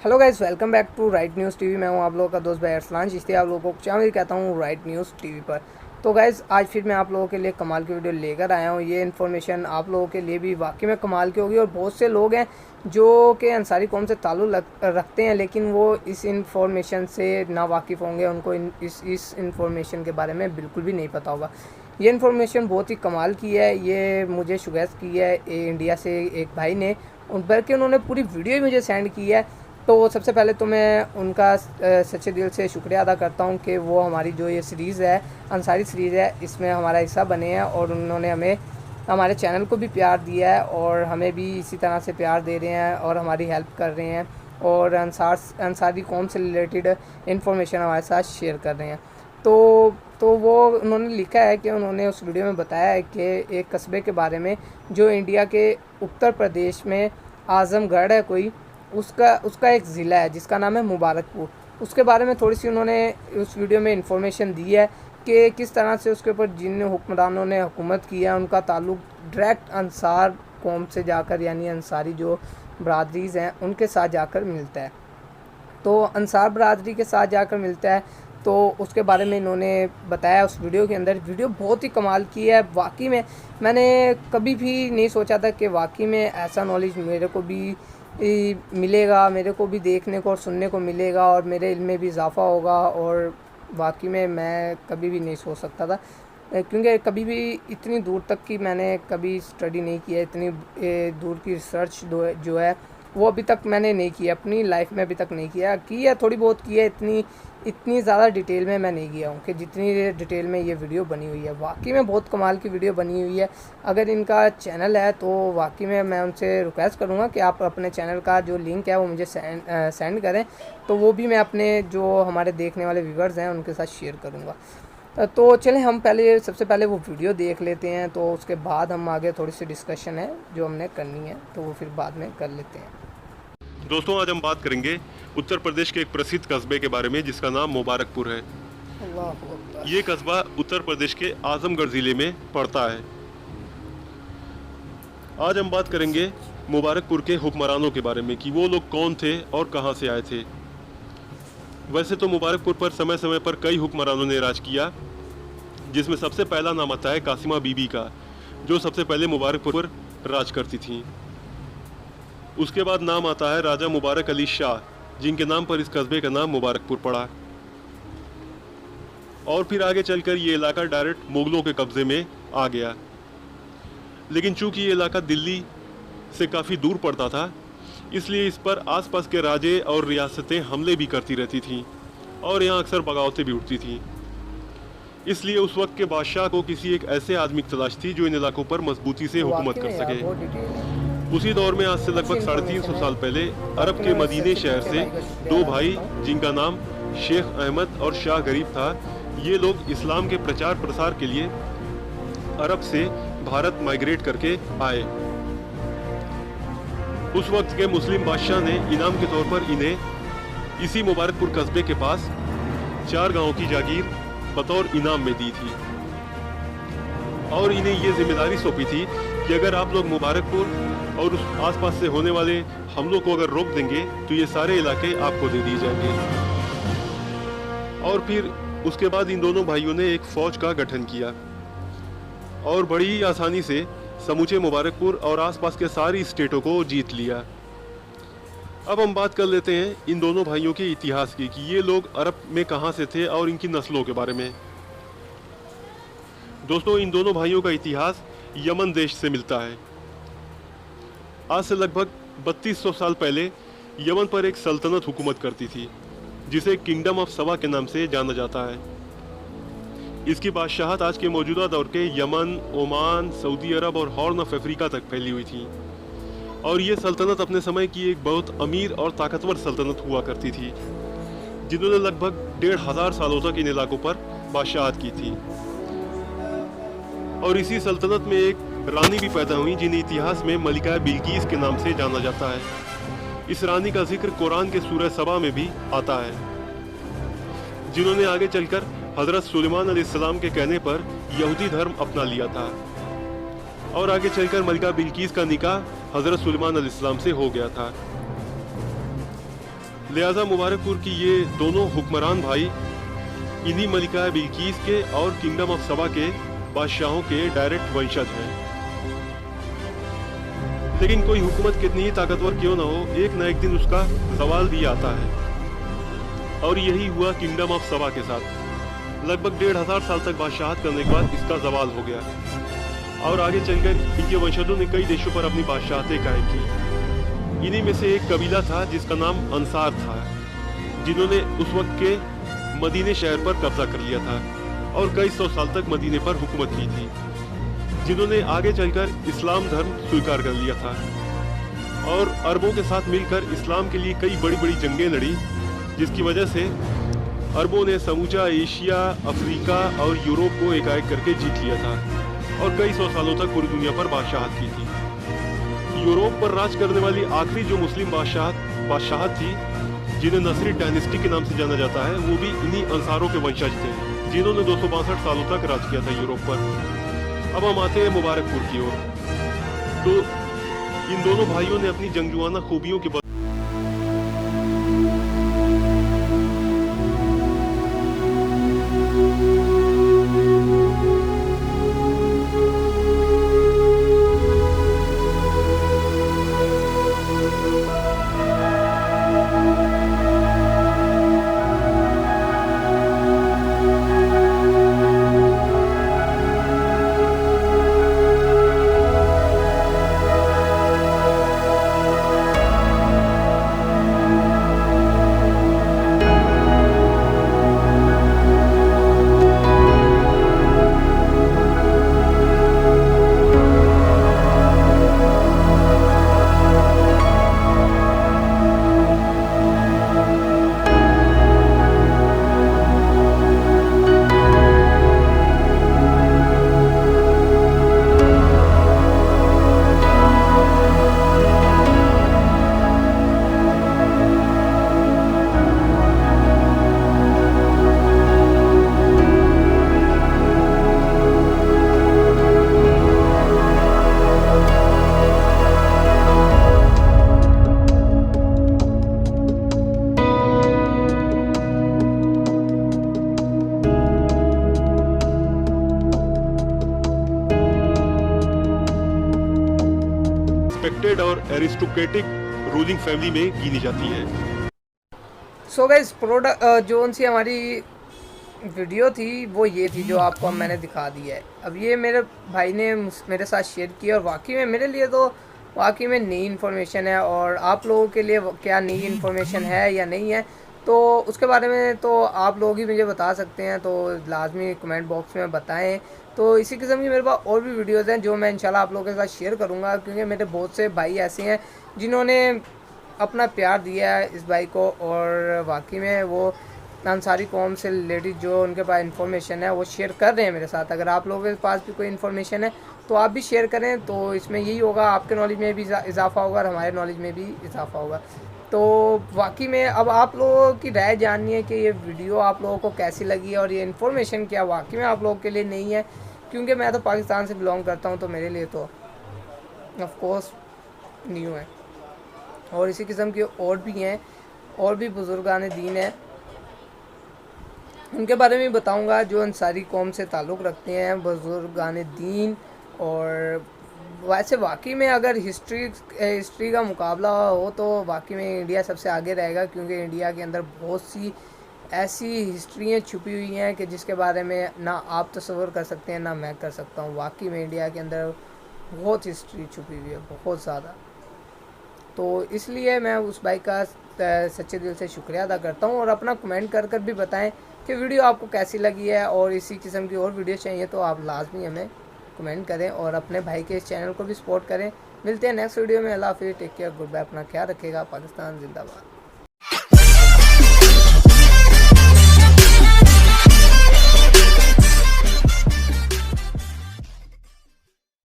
Hello guys, welcome back to Right News TV. मैं हूं आप लोगों का दोस्त भाई अरसलान, इसलिए आप लोगों को चाहे कहता हूं राइट न्यूज़ टीवी पर। तो गाइस, आज फिर मैं आप लोगों के लिए कमाल की वीडियो लेकर आया हूं। ये इन्फॉर्मेशन आप लोगों के लिए भी वाकई में कमाल की होगी और बहुत से लोग हैं जो कि अंसारी कौम से ताल्लुक़ रखते हैं, लेकिन वो इस इन्फॉर्मेशन से ना वाकिफ़ होंगे। उनको इस इन्फॉर्मेशन के बारे में बिल्कुल भी नहीं पता होगा। ये इन्फॉर्मेशन बहुत ही कमाल की है। ये मुझे सुगेस्ट की है इंडिया से एक भाई ने, बल्कि उन्होंने पूरी वीडियो ही मुझे सेंड की है। तो सबसे पहले तो मैं उनका सच्चे दिल से शुक्रिया अदा करता हूं कि वो हमारी जो ये सीरीज़ है, अंसारी सीरीज़ है, इसमें हमारा हिस्सा बने हैं और उन्होंने हमें हमारे चैनल को भी प्यार दिया है और हमें भी इसी तरह से प्यार दे रहे हैं और हमारी हेल्प कर रहे हैं और अंसारी कौम से रिलेटेड इन्फॉर्मेशन हमारे साथ शेयर कर रहे हैं। तो वो उन्होंने लिखा है कि उन्होंने उस वीडियो में बताया है कि एक कस्बे के बारे में जो इंडिया के उत्तर प्रदेश में आज़मगढ़ है कोई, उसका एक ज़िला है जिसका नाम है मुबारकपुर। उसके बारे में थोड़ी सी उन्होंने उस वीडियो में इन्फॉर्मेशन दी है कि किस तरह से उसके ऊपर जिन हुक्मरानों ने हुकूमत की है उनका ताल्लुक़ डायरेक्ट अंसार कौम से जाकर, यानी अंसारी जो बरादरीज़ हैं उनके साथ जाकर मिलता है। तो अंसार बरादरी के साथ जाकर मिलता है, तो उसके बारे में इन्होंने बताया उस वीडियो के अंदर। वीडियो बहुत ही कमाल की है वाकई में। मैंने कभी भी नहीं सोचा था कि वाकई में ऐसा नॉलेज मेरे को भी मिलेगा, मेरे को भी देखने को और सुनने को मिलेगा और मेरे इल्म में भी इजाफ़ा होगा। और वाकई में मैं कभी भी नहीं सोच सकता था, क्योंकि कभी भी इतनी दूर तक की मैंने कभी स्टडी नहीं किया। इतनी दूर की रिसर्च जो है वो अभी तक मैंने नहीं किया, अपनी लाइफ में अभी तक नहीं किया। की है थोड़ी बहुत की है, इतनी ज़्यादा डिटेल में मैं नहीं गया हूँ कि जितनी डिटेल में ये वीडियो बनी हुई है। वाकई में बहुत कमाल की वीडियो बनी हुई है। अगर इनका चैनल है तो वाकई में मैं उनसे रिक्वेस्ट करूँगा कि आप अपने चैनल का जो लिंक है वो मुझे सेंड करें, तो वो भी मैं अपने जो हमारे देखने वाले व्यूवर्स हैं उनके साथ शेयर करूँगा। तो चलें हम सबसे पहले वो वीडियो देख लेते हैं, तो उसके बाद हम आगे थोड़ी सी डिस्कशन है जो हमने करनी है तो वो फिर बाद में कर लेते हैं। दोस्तों, आज हम बात करेंगे उत्तर प्रदेश के एक प्रसिद्ध कस्बे के बारे में जिसका नाम मुबारकपुर है। अल्लाह अकबर। ये कस्बा उत्तर प्रदेश के आजमगढ़ ज़िले में पड़ता है। आज हम बात करेंगे मुबारकपुर के हुक्मरानों के बारे में कि वो लोग कौन थे और कहां से आए थे। वैसे तो मुबारकपुर पर समय समय पर कई हुक्मरानों ने राज किया, जिसमें सबसे पहला नाम आता है कासिमा बीबी का, जो सबसे पहले मुबारकपुर पर राज करती थीं। उसके बाद नाम आता है राजा मुबारक अली शाह, जिनके नाम पर इस कस्बे का नाम मुबारकपुर पड़ा। और फिर आगे चलकर ये इलाका डायरेक्ट मुगलों के कब्जे में आ गया, लेकिन चूंकि ये इलाका दिल्ली से काफ़ी दूर पड़ता था, इसलिए इस पर आसपास के राजे और रियासतें हमले भी करती रहती थीं और यहाँ अक्सर बगावतें भी उठती थीं। इसलिए उस वक्त के बादशाह को किसी एक ऐसे आदमी की तलाश थी जो इन इलाकों पर मजबूती से हुकूमत कर सके। उसी दौर में आज से लगभग 350 साल पहले अरब के मदीने शहर से दो भाई, जिनका नाम शेख अहमद और शाह गरीब था, ये लोग इस्लाम के प्रचार प्रसार के लिए अरब से भारत माइग्रेट करके आए। उस वक्त के मुस्लिम बादशाह ने इनाम के तौर पर इन्हें इसी मुबारकपुर कस्बे के पास 4 गांवों की जागीर बतौर इनाम में दी थी और इन्हें ये जिम्मेदारी सौंपी थी कि अगर आप लोग मुबारकपुर और उस आसपास से होने वाले हमलों को अगर रोक देंगे तो ये सारे इलाके आपको दे दिए जाएंगे। और फिर उसके बाद इन दोनों भाइयों ने एक फौज का गठन किया और बड़ी ही आसानी से समूचे मुबारकपुर और आसपास के सारी स्टेटों को जीत लिया। अब हम बात कर लेते हैं इन दोनों भाइयों के इतिहास की कि ये लोग अरब में कहां से थे और इनकी नस्लों के बारे में। दोस्तों, इन दोनों भाइयों का इतिहास यमन देश से मिलता है। आज से लगभग 3200 साल पहले यमन पर एक सल्तनत हुकूमत करती थी, जिसे किंगडम ऑफ सबा के नाम से जाना जाता है। इसकी बादशाहत आज के मौजूदा दौर के यमन, ओमान, सऊदी अरब और हॉर्न ऑफ अफ्रीका तक फैली हुई थी और ये सल्तनत अपने समय की एक बहुत अमीर और ताकतवर सल्तनत हुआ करती थी, जिन्होंने लगभग 1500 सालों तक इन इलाकों पर बादशाहत की थी। और इसी सल्तनत में एक रानी भी पैदा हुई जिन्हें इतिहास में मलिका बिल्कीस के नाम से जाना जाता है। इस रानी का जिक्र कुरान के सूरह सबा में भी आता है, जिन्होंने आगे चलकर हजरत सुलेमान अलैहिस्सलाम के कहने पर यहूदी धर्म अपना लिया था और आगे चलकर मलिका बिल्कीस का निकाह हजरत सुलेमान अलैहिस्सलाम से हो गया था। लिहाजा मुबारकपुर की ये दोनों हुक्मरान भाई इन्हीं मलिका बिल्कीस के और किंगडम ऑफ सबा के बादशाहों के डायरेक्ट वंशज हैं। लेकिन कोई हुकूमत कितनी ही ताकतवर क्यों न हो, एक न एक दिन उसका जवाल भी आता है, और यही हुआ किंगडम ऑफ सबा के साथ। लगभग 1500 साल तक बादशाहत करने के बाद इसका जवाल हो गया और आगे चलकर इनके वंशजों ने कई देशों पर अपनी बादशाहतें कायम की। इन्हीं में से एक कबीला था जिसका नाम अंसार था, जिन्होंने उस वक्त के मदीने शहर पर कब्जा कर लिया था और कई सौ साल तक मदीने पर हुकूमत की थी, जिन्होंने आगे चलकर इस्लाम धर्म स्वीकार कर लिया था और अरबों के साथ मिलकर इस्लाम के लिए कई बड़ी बड़ी जंगें लड़ी, जिसकी वजह से अरबों ने समूचा एशिया, अफ्रीका और यूरोप को एकाएक करके जीत लिया था और कई सौ सालों तक पूरी दुनिया पर बादशाहत की थी। यूरोप पर राज करने वाली आखिरी जो मुस्लिम बादशाहत थी, जिन्हें नसरी डायनेस्टी के नाम से जाना जाता है, वो भी इन्हीं अंसारों के वंशज थे, जिन्होंने 262 सालों तक राज किया था यूरोप पर। अब हम आते हैं मुबारकपुर की ओर। तो इन दोनों भाइयों ने अपनी जंगजुआना खूबियों के रिस्पेक्टेड और एरिस्टोक्रेटिक रूलिंग फैमिली में गिनी जाती है। सो गाइस जो उनसी हमारी वीडियो थी वो ये थी जो आपको अब मैंने दिखा दी है। अब ये मेरे भाई ने मेरे साथ शेयर की और वाकई में मेरे लिए तो वाकई में नई इन्फॉर्मेशन है, और आप लोगों के लिए क्या नई इन्फॉर्मेशन है या नहीं है तो उसके बारे में तो आप लोग ही मुझे बता सकते हैं, तो लाजमी कमेंट बॉक्स में बताएं। तो इसी किस्म की मेरे पास और भी वीडियोस हैं जो मैं इंशाल्लाह आप लोगों के साथ शेयर करूंगा, क्योंकि मेरे बहुत से भाई ऐसे हैं जिन्होंने अपना प्यार दिया है इस भाई को, और वाकई में वो अंसारी कौम से रिलेटेड जो उनके पास इन्फॉर्मेशन है वो शेयर कर रहे हैं मेरे साथ। अगर आप लोगों के पास भी कोई इन्फॉर्मेशन है तो आप भी शेयर करें, तो इसमें यही होगा, आपके नॉलेज में भी इजाफा होगा और हमारे नॉलेज में भी इजाफा होगा। तो वाकई में अब आप लोगों की राय जाननी है कि ये वीडियो आप लोगों को कैसी लगी और ये इन्फॉर्मेशन क्या वाकई में आप लोगों के लिए नहीं है, क्योंकि मैं तो पाकिस्तान से बिलोंग करता हूँ, तो मेरे लिए तो ऑफ कोर्स न्यू है। और इसी किस्म के और भी हैं, और भी बुजुर्गान दीन हैं, उनके बारे में बताऊंगा जो अंसारी कौम से ताल्लुक़ रखते हैं, बुजुर्गान दीन। और वैसे वाकई में अगर हिस्ट्री का मुकाबला हो तो वाकई में इंडिया सबसे आगे रहेगा, क्योंकि इंडिया के अंदर बहुत सी ऐसी हिस्ट्रियाँ छुपी हुई हैं कि जिसके बारे में ना आप तस्वर कर सकते हैं ना मैं कर सकता हूँ। वाकई में इंडिया के अंदर बहुत हिस्ट्री छुपी हुई है, बहुत ज़्यादा। तो इसलिए मैं उस भाई का सच्चे दिल से शुक्रिया अदा करता हूँ, और अपना कमेंट कर भी बताएं कि वीडियो आपको कैसी लगी है, और इसी किस्म की और वीडियो चाहिए तो आप लाजमी हमें कमेंट करें और अपने भाई के इस चैनल को भी सपोर्ट करें। मिलते हैं नेक्स्ट वीडियो में। अल्लाह हाफिज़, टेक केयर, गुड बाय, अपना ख्याल रखिएगा। पाकिस्तान जिंदाबाद।